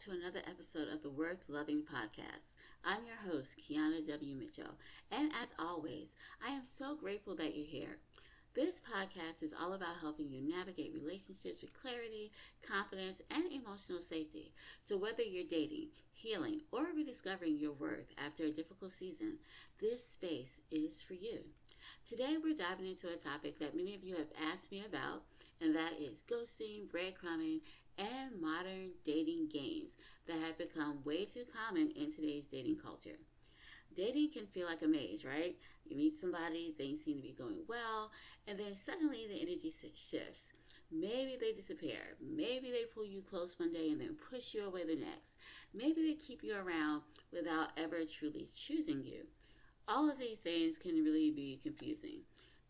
to another episode of the Work Loving Podcast. I'm your host, Keana W. Mitchell, and as always, I am so grateful that you're here. This podcast is all about helping you navigate relationships with clarity, confidence, and emotional safety. So whether you're dating, healing, or rediscovering your worth after a difficult season, this space is for you. Today we're diving into a topic that many of you have asked me about, and that is ghosting, breadcrumbing, and modern dating games that have become way too common in today's dating culture. Dating can feel like a maze, right? You meet somebody, things seem to be going well, and then suddenly the energy shifts. Maybe they disappear. Maybe they pull you close one day and then push you away the next. Maybe they keep you around without ever truly choosing you. All of these things can really be confusing.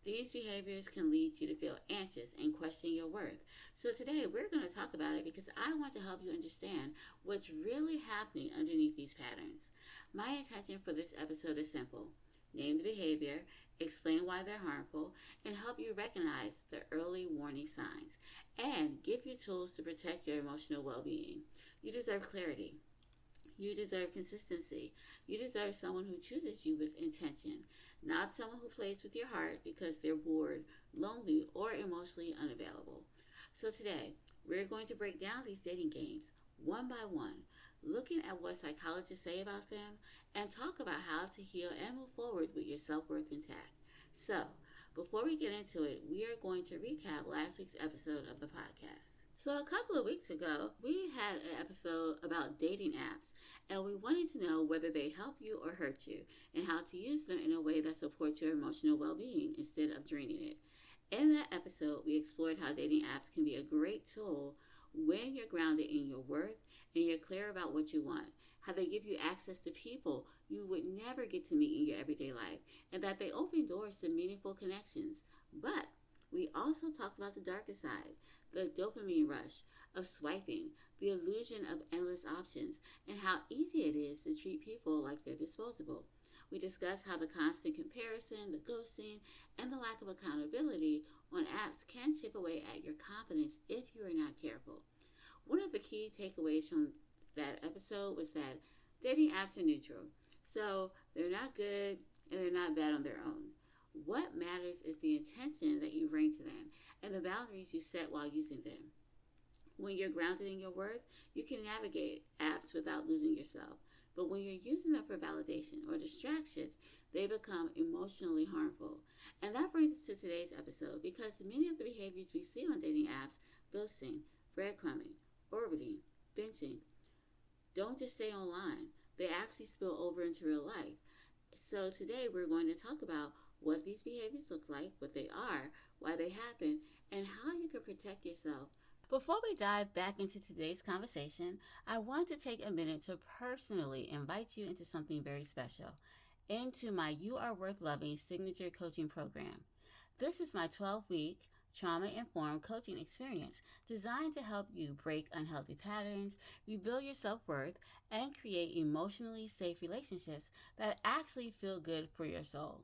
These behaviors can lead you to feel anxious and question your worth. So today we're going to talk about it because I want to help you understand what's really happening underneath these patterns. My intention for this episode is simple. Name the behavior, explain why they're harmful, and help you recognize the early warning signs, and give you tools to protect your emotional well-being. You deserve clarity. You deserve consistency. You deserve someone who chooses you with intention, not someone who plays with your heart because they're bored, lonely, or emotionally unavailable. So today, we're going to break down these dating games one by one, looking at what psychologists say about them, and talk about how to heal and move forward with your self-worth intact. So, before we get into it, we are going to recap last week's episode of the podcast. So a couple of weeks ago, we had an episode about dating apps, and we wanted to know whether they help you or hurt you, and how to use them in a way that supports your emotional well-being instead of draining it. In that episode, we explored how dating apps can be a great tool when you're grounded in your worth and you're clear about what you want, how they give you access to people you would never get to meet in your everyday life, and that they open doors to meaningful connections. But we also talked about the darker side, the dopamine rush of swiping, the illusion of endless options, and how easy it is to treat people like they're disposable. We discussed how the constant comparison, the ghosting, and the lack of accountability on apps can chip away at your confidence if you are not careful. One of the key takeaways from that episode was that dating apps are neutral. So they're not good and they're not bad on their own. What matters is the intention that you bring to them and the boundaries you set while using them. When you're grounded in your worth, you can navigate apps without losing yourself. But when you're using them for validation or distraction, they become emotionally harmful. And that brings us to today's episode because many of the behaviors we see on dating apps, ghosting, breadcrumbing, orbiting, benching, don't just stay online. They actually spill over into real life. So today we're going to talk about what these behaviors look like, what they are, why they happen, and how you can protect yourself. Before we dive back into today's conversation, I want to take a minute to personally invite you into something very special, into my You Are Worth Loving signature coaching program. This is my 12-week trauma-informed coaching experience designed to help you break unhealthy patterns, rebuild your self-worth, and create emotionally safe relationships that actually feel good for your soul.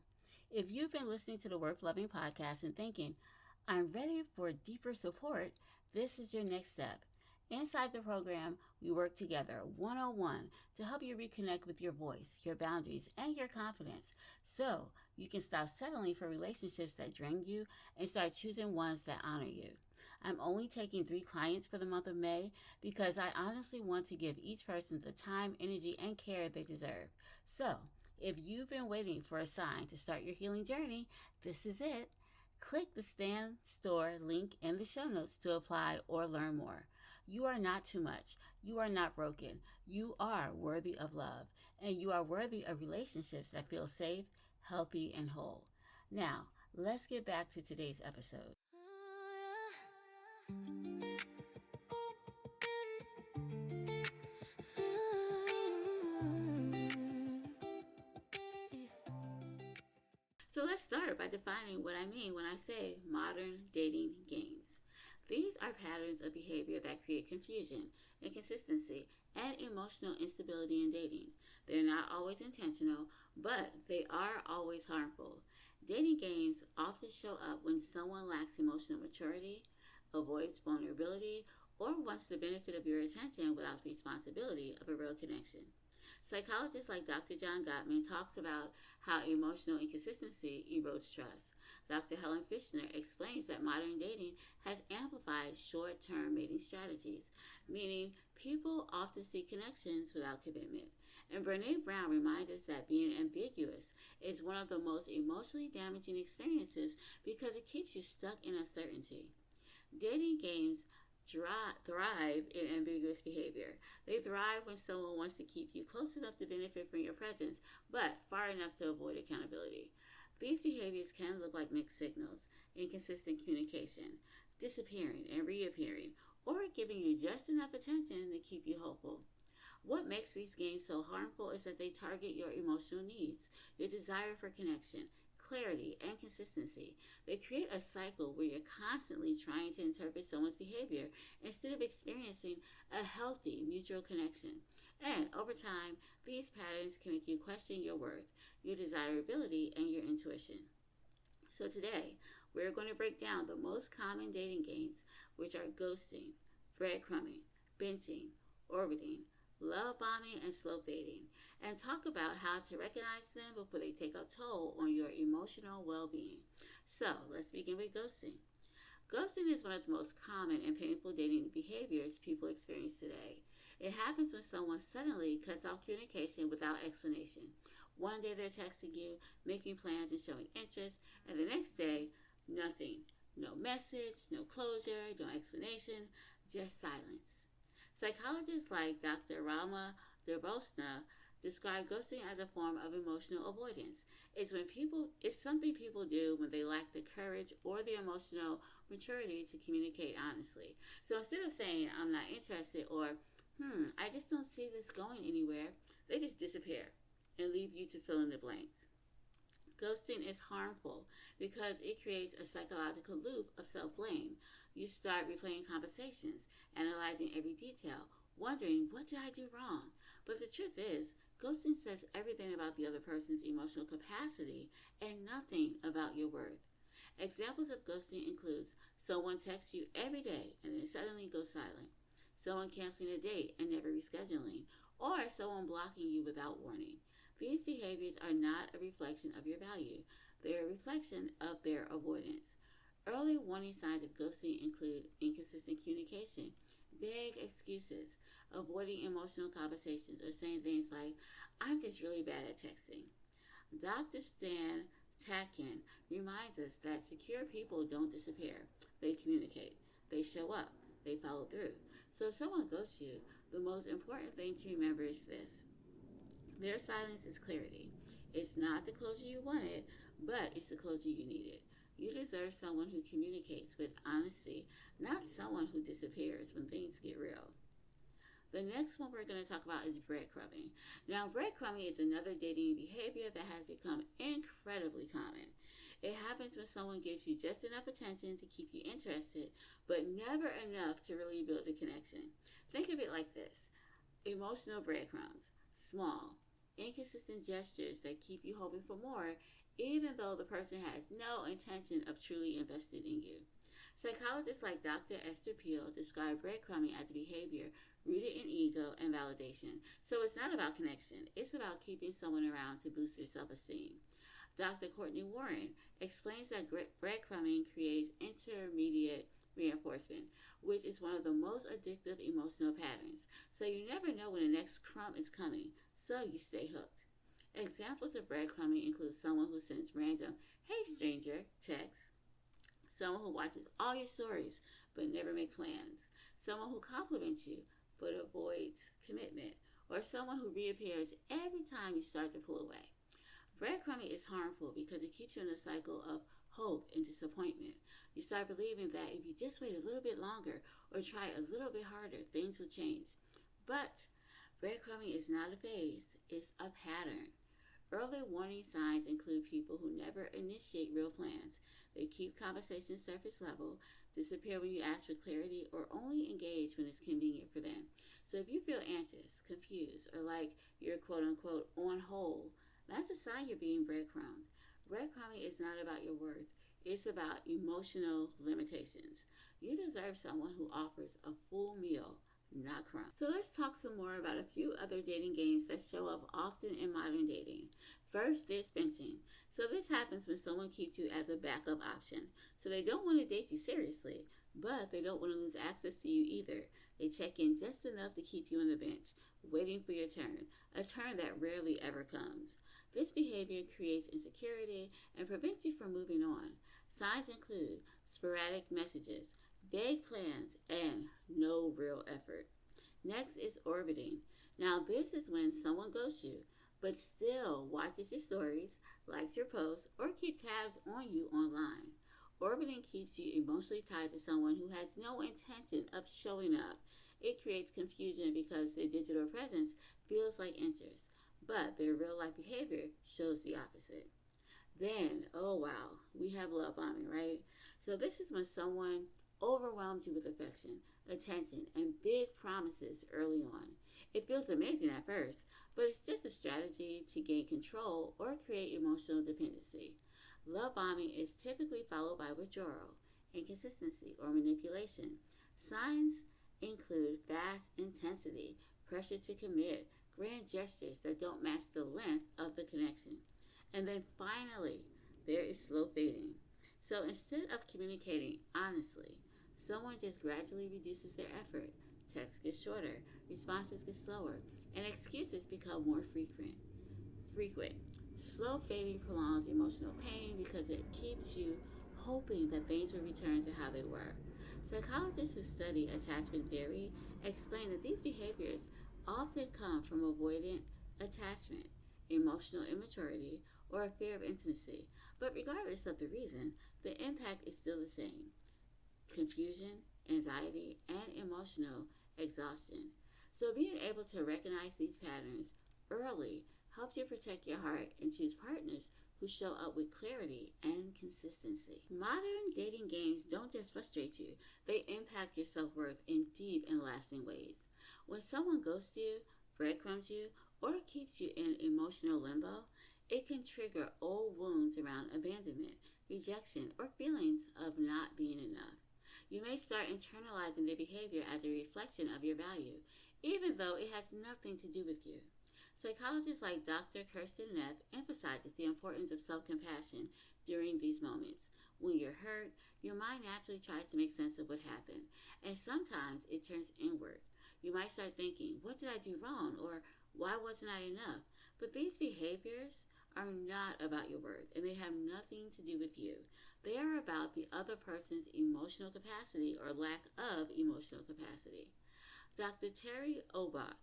If you've been listening to the Worth Loving podcast and thinking, I'm ready for deeper support, this is your next step. Inside the program, we work together one-on-one to help you reconnect with your voice, your boundaries, and your confidence so you can stop settling for relationships that drain you and start choosing ones that honor you. I'm only taking 3 clients for the month of May because I honestly want to give each person the time, energy, and care they deserve. So, if you've been waiting for a sign to start your healing journey, this is it. Click the Stan Store link in the show notes to apply or learn more. You are not too much. You are not broken. You are worthy of love, and you are worthy of relationships that feel safe, healthy, and whole. Now, let's get back to today's episode. So let's start by defining what I mean when I say modern dating games. These are patterns of behavior that create confusion, inconsistency, and emotional instability in dating. They're not always intentional, but they are always harmful. Dating games often show up when someone lacks emotional maturity, avoids vulnerability, or wants the benefit of your attention without the responsibility of a real connection. Psychologist like Dr. John Gottman talks about how emotional inconsistency erodes trust. Dr. Helen Fishner explains that modern dating has amplified short-term mating strategies, meaning people often seek connections without commitment. And Brene Brown reminds us that being ambiguous is one of the most emotionally damaging experiences because it keeps you stuck in uncertainty. Dating games thrive in ambiguous behavior. They thrive when someone wants to keep you close enough to benefit from your presence, but far enough to avoid accountability. These behaviors can look like mixed signals, inconsistent communication, disappearing and reappearing, or giving you just enough attention to keep you hopeful. What makes these games so harmful is that they target your emotional needs, your desire for connection, clarity, and consistency. They create a cycle where you're constantly trying to interpret someone's behavior instead of experiencing a healthy mutual connection. And over time, these patterns can make you question your worth, your desirability, and your intuition. So today, we're going to break down the most common dating games, which are ghosting, breadcrumbing, benching, orbiting, love bombing, and slow fading, and talk about how to recognize them before they take a toll on your emotional well-being. So let's begin with ghosting. Ghosting is one of the most common and painful dating behaviors people experience today. It happens when someone suddenly cuts off communication without explanation. One day they're texting you, making plans and showing interest, and the next day, nothing. No message, no closure, no explanation, just silence. Psychologists like Dr. Rama Durbosna describe ghosting as a form of emotional avoidance. It's something people do when they lack the courage or the emotional maturity to communicate honestly. So instead of saying I'm not interested or I just don't see this going anywhere, they just disappear and leave you to fill in the blanks. Ghosting is harmful because it creates a psychological loop of self-blame. You start replaying conversations, analyzing every detail, wondering, what did I do wrong? But the truth is, ghosting says everything about the other person's emotional capacity and nothing about your worth. Examples of ghosting includes someone texts you every day and then suddenly goes silent, someone canceling a date and never rescheduling, or someone blocking you without warning. These behaviors are not a reflection of your value. They are a reflection of their avoidance. Early warning signs of ghosting include inconsistent communication, vague excuses, avoiding emotional conversations, or saying things like, I'm just really bad at texting. Dr. Stan Tatkin reminds us that secure people don't disappear. They communicate. They show up. They follow through. So if someone ghosts you, the most important thing to remember is this. Their silence is clarity. It's not the closure you wanted, but it's the closure you needed. You deserve someone who communicates with honesty, not someone who disappears when things get real. The next one we're going to talk about is breadcrumbing. Now, breadcrumbing is another dating behavior that has become incredibly common. It happens when someone gives you just enough attention to keep you interested, but never enough to really build a connection. Think of it like this. Emotional breadcrumbs. Small, inconsistent gestures that keep you hoping for more, even though the person has no intention of truly invested in you. Psychologists like Dr. Esther Peel describe breadcrumbing as a behavior rooted in ego and validation. So it's not about connection. It's about keeping someone around to boost their self-esteem. Dr. Courtney Warren explains that breadcrumbing creates intermediate reinforcement, which is one of the most addictive emotional patterns. So you never know when the next crumb is coming, so you stay hooked. Examples of breadcrumbing include someone who sends random, hey stranger, texts, someone who watches all your stories but never makes plans, someone who compliments you but avoids commitment, or someone who reappears every time you start to pull away. Breadcrumbing is harmful because it keeps you in a cycle of hope and disappointment. You start believing that if you just wait a little bit longer or try a little bit harder, things will change. But breadcrumbing is not a phase, it's a pattern. Early warning signs include people who never initiate real plans. They keep conversations surface level, disappear when you ask for clarity, or only engage when it's convenient for them. So if you feel anxious, confused, or like you're quote unquote on hold, that's a sign you're being breadcrumbed. Breadcrumbing is not about your worth. It's about emotional limitations. You deserve someone who offers a full meal, not crumbs. So let's talk some more about a few other dating games that show up often in modern dating. First, there's benching. So this happens when someone keeps you as a backup option. So they don't want to date you seriously, but they don't want to lose access to you either. They check in just enough to keep you on the bench, waiting for your turn, a turn that rarely ever comes. This behavior creates insecurity and prevents you from moving on. Signs include sporadic messages, vague plans, and no real effort. Next is orbiting. Now, this is when someone ghosts you, but still watches your stories, likes your posts, or keep tabs on you online. Orbiting keeps you emotionally tied to someone who has no intention of showing up. It creates confusion because their digital presence feels like interest, but their real life behavior shows the opposite. Then, oh wow, we have love bombing, right? So this is when someone overwhelms you with affection, attention, and big promises early on. It feels amazing at first, but it's just a strategy to gain control or create emotional dependency. Love bombing is typically followed by withdrawal, inconsistency, or manipulation. Signs include fast intensity, pressure to commit, grand gestures that don't match the length of the connection. And then finally, there is slow fading. So instead of communicating honestly, someone just gradually reduces their effort. Texts get shorter, responses get slower, and excuses become more frequent. Slow fading prolongs emotional pain because it keeps you hoping that things will return to how they were. Psychologists who study attachment theory explain that these behaviors often come from avoidant attachment, emotional immaturity, or a fear of intimacy. But regardless of the reason, the impact is still the same: confusion, anxiety, and emotional exhaustion. So being able to recognize these patterns early helps you protect your heart and choose partners who show up with clarity and consistency. Modern dating games don't just frustrate you, they impact your self-worth in deep and lasting ways. When someone ghosts you, breadcrumbs you, or keeps you in emotional limbo, it can trigger old wounds around abandonment, rejection, or feelings of not being enough. You may start internalizing their behavior as a reflection of your value, even though it has nothing to do with you. Psychologists like Dr. Kirsten Neff emphasizes the importance of self-compassion during these moments. When you're hurt, your mind naturally tries to make sense of what happened, and sometimes it turns inward. You might start thinking, what did I do wrong? Or why wasn't I enough? But these behaviors are not about your worth, and they have nothing to do with you. They are about the other person's emotional capacity or lack of emotional capacity. Dr. Terry Obach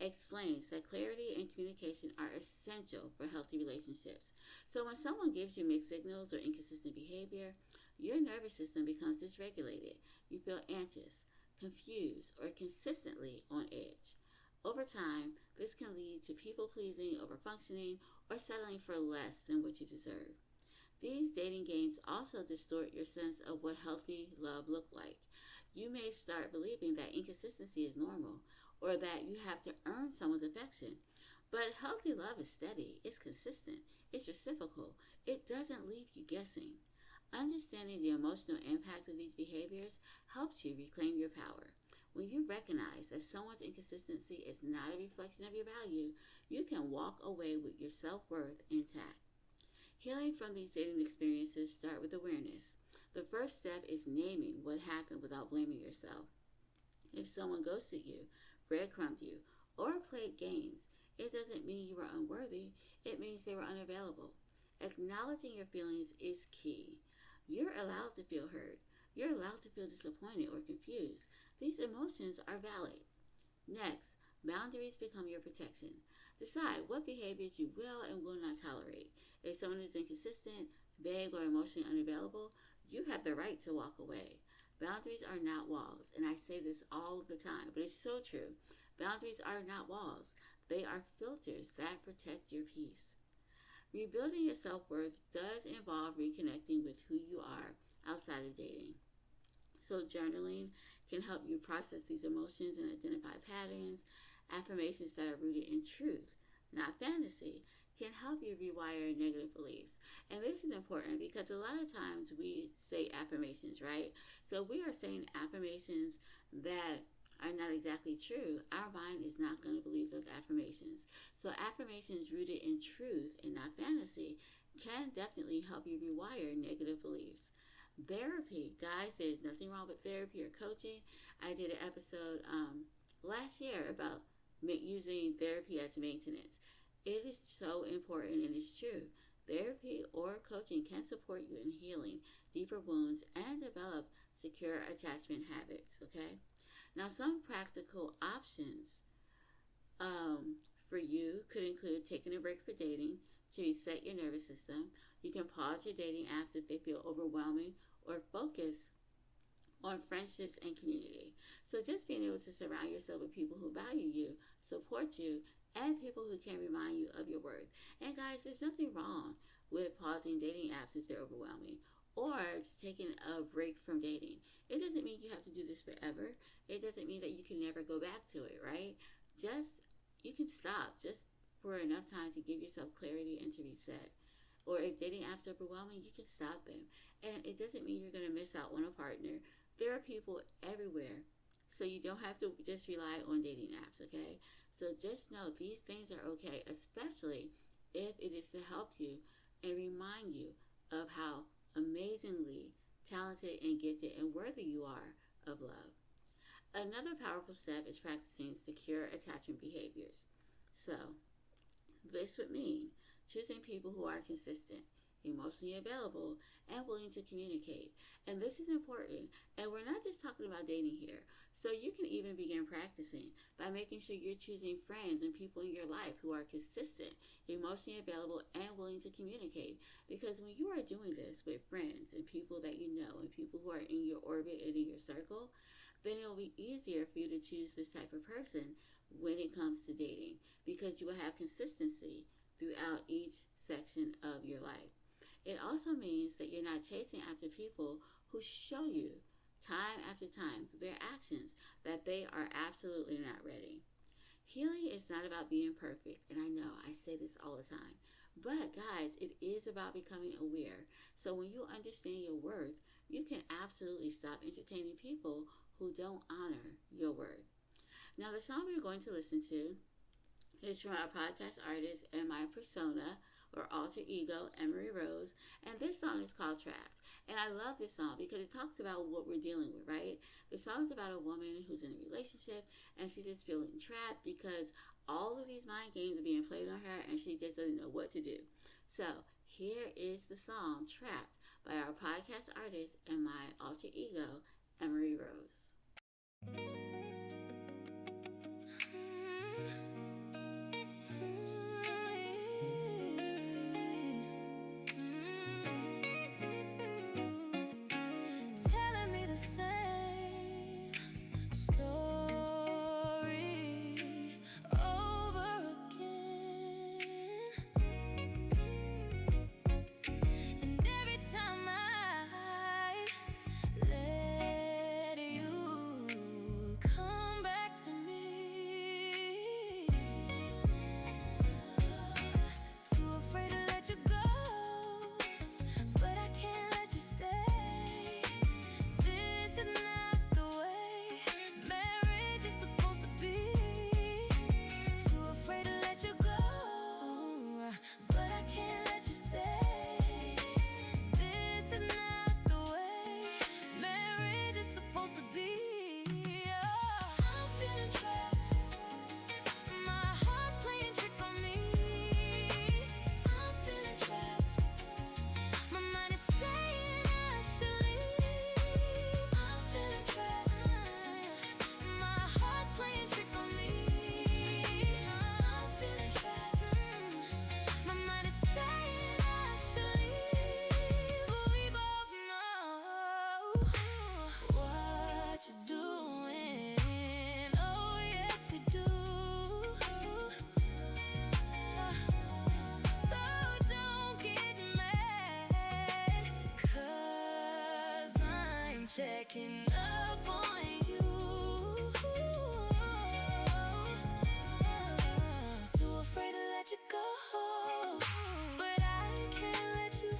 explains that clarity and communication are essential for healthy relationships. So when someone gives you mixed signals or inconsistent behavior, your nervous system becomes dysregulated. You feel anxious, confused, or consistently on edge. Over time, this can lead to people pleasing, overfunctioning, or settling for less than what you deserve. These dating games also distort your sense of what healthy love looks like. You may start believing that inconsistency is normal, or that you have to earn someone's affection. But healthy love is steady, it's consistent, it's reciprocal, it doesn't leave you guessing. Understanding the emotional impact of these behaviors helps you reclaim your power. When you recognize that someone's inconsistency is not a reflection of your value, you can walk away with your self-worth intact. Healing from these dating experiences start with awareness. The first step is naming what happened without blaming yourself. If someone ghosted you, breadcrumbed you, or played games, it doesn't mean you were unworthy, it means they were unavailable. Acknowledging your feelings is key. You're allowed to feel hurt. You're allowed to feel disappointed or confused. These emotions are valid. Next, boundaries become your protection. Decide what behaviors you will and will not tolerate. If someone is inconsistent, vague, or emotionally unavailable, you have the right to walk away. Boundaries are not walls, and I say this all the time, but it's so true. Boundaries are not walls. They are filters that protect your peace. Rebuilding your self-worth does involve reconnecting with who you are outside of dating. So journaling can help you process these emotions and identify patterns. Affirmations that are rooted in truth, not fantasy, can help you rewire negative beliefs. And this is important because a lot of times we say affirmations, right? So we are saying affirmations that are not exactly true. Our mind is not going to believe those affirmations. So affirmations rooted in truth and not fantasy can definitely help you rewire negative beliefs. Therapy, guys, there's nothing wrong with therapy or coaching. I did an episode last year about using therapy as maintenance. It is so important and it's true. Therapy or coaching can support you in healing deeper wounds and develop secure attachment habits, okay? Now, some practical options for you could include taking a break for dating to reset your nervous system. You can pause your dating apps if they feel overwhelming or focus on friendships and community. So just being able to surround yourself with people who value you, support you, and people who can remind you of your worth. And guys, there's nothing wrong with pausing dating apps if they're overwhelming or taking a break from dating. It doesn't mean you have to do this forever. It doesn't mean that you can never go back to it, right? Just, you can stop just for enough time to give yourself clarity and to reset. Or if dating apps are overwhelming, you can stop them. And it doesn't mean you're going to miss out on a partner. There are people everywhere. So you don't have to just rely on dating apps, okay? So just know these things are okay, especially if it is to help you and remind you of how amazingly talented and gifted and worthy you are of love. Another powerful step is practicing secure attachment behaviors. So this would mean choosing people who are consistent, emotionally available, and willing to communicate. And this is important. And we're not just talking about dating here. So you can even begin practicing by making sure you're choosing friends and people in your life who are consistent, emotionally available, and willing to communicate. Because when you are doing this with friends and people that you know and people who are in your orbit and in your circle, then it will be easier for you to choose this type of person when it comes to dating because you will have consistency throughout each section of your life. It also means that you're not chasing after people who show you time after time through their actions that they are absolutely not ready. Healing is not about being perfect, and I know I say this all the time, but guys, it is about becoming aware. So when you understand your worth, you can absolutely stop entertaining people who don't honor your worth. Now, the song we're going to listen to is from our podcast artist and my persona or alter ego, Emery Rose, and this song is called Trapped. And I love this song because it talks about what we're dealing with, right? The song's about a woman who's in a relationship and she's just feeling trapped because all of these mind games are being played on her and she just doesn't know what to do. So here is the song Trapped by our podcast artist and my alter ego, Emery Rose. Checking up on you. So afraid to let you go, but I can't let you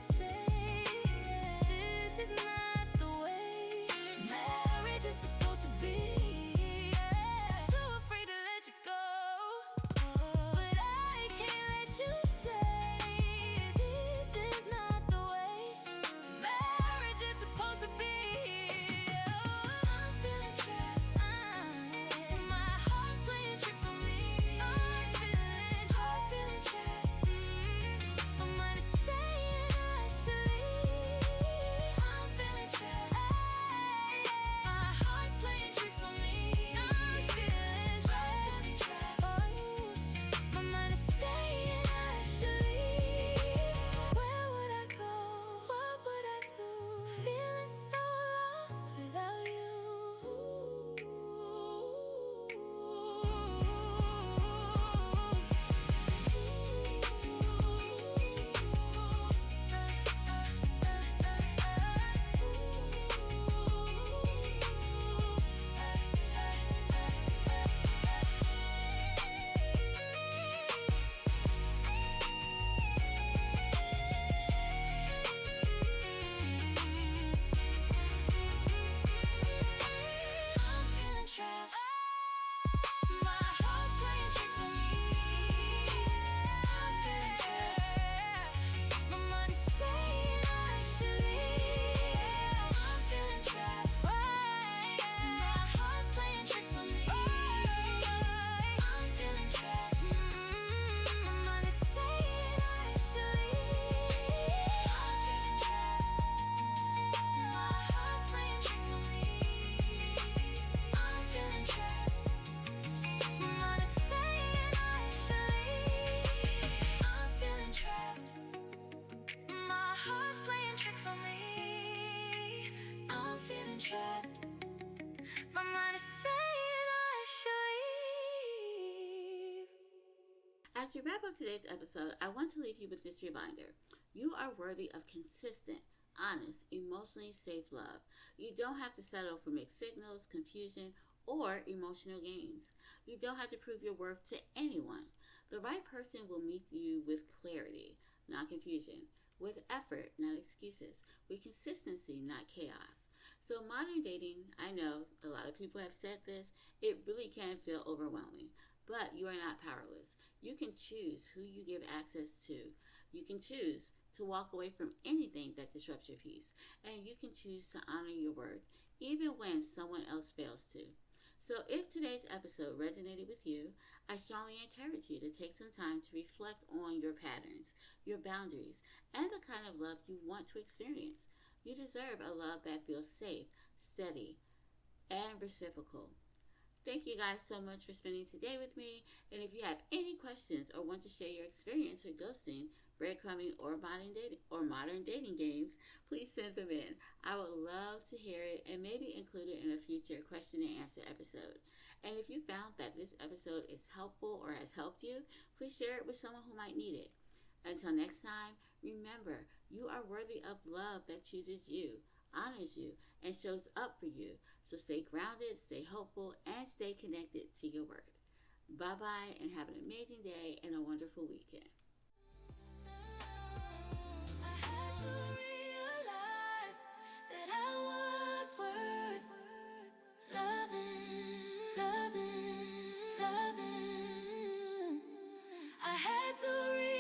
As we wrap up today's episode, I want to leave you with this reminder. You are worthy of consistent, honest, emotionally safe love. You don't have to settle for mixed signals, confusion, or emotional gains. You don't have to prove your worth to anyone. The right person will meet you with clarity, not confusion, with effort, not excuses, with consistency, not chaos. So, modern dating, I know a lot of people have said this, it really can feel overwhelming. But you are not powerless. You can choose who you give access to. You can choose to walk away from anything that disrupts your peace. And you can choose to honor your worth, even when someone else fails to. So, if today's episode resonated with you, I strongly encourage you to take some time to reflect on your patterns, your boundaries, and the kind of love you want to experience. You deserve a love that feels safe, steady, and reciprocal. Thank you guys so much for spending today with me. And if you have any questions or want to share your experience with ghosting, breadcrumbing, or modern dating games, please send them in. I would love to hear it and maybe include it in a future question and answer episode. And if you found that this episode is helpful or has helped you, please share it with someone who might need it. Until next time, remember, you are worthy of love that chooses you, honors you, and shows up for you. So stay grounded, stay hopeful, and stay connected to your worth. Bye bye, and have an amazing day and a wonderful weekend. I had to realize that I was worth loving, loving, loving. I had to realize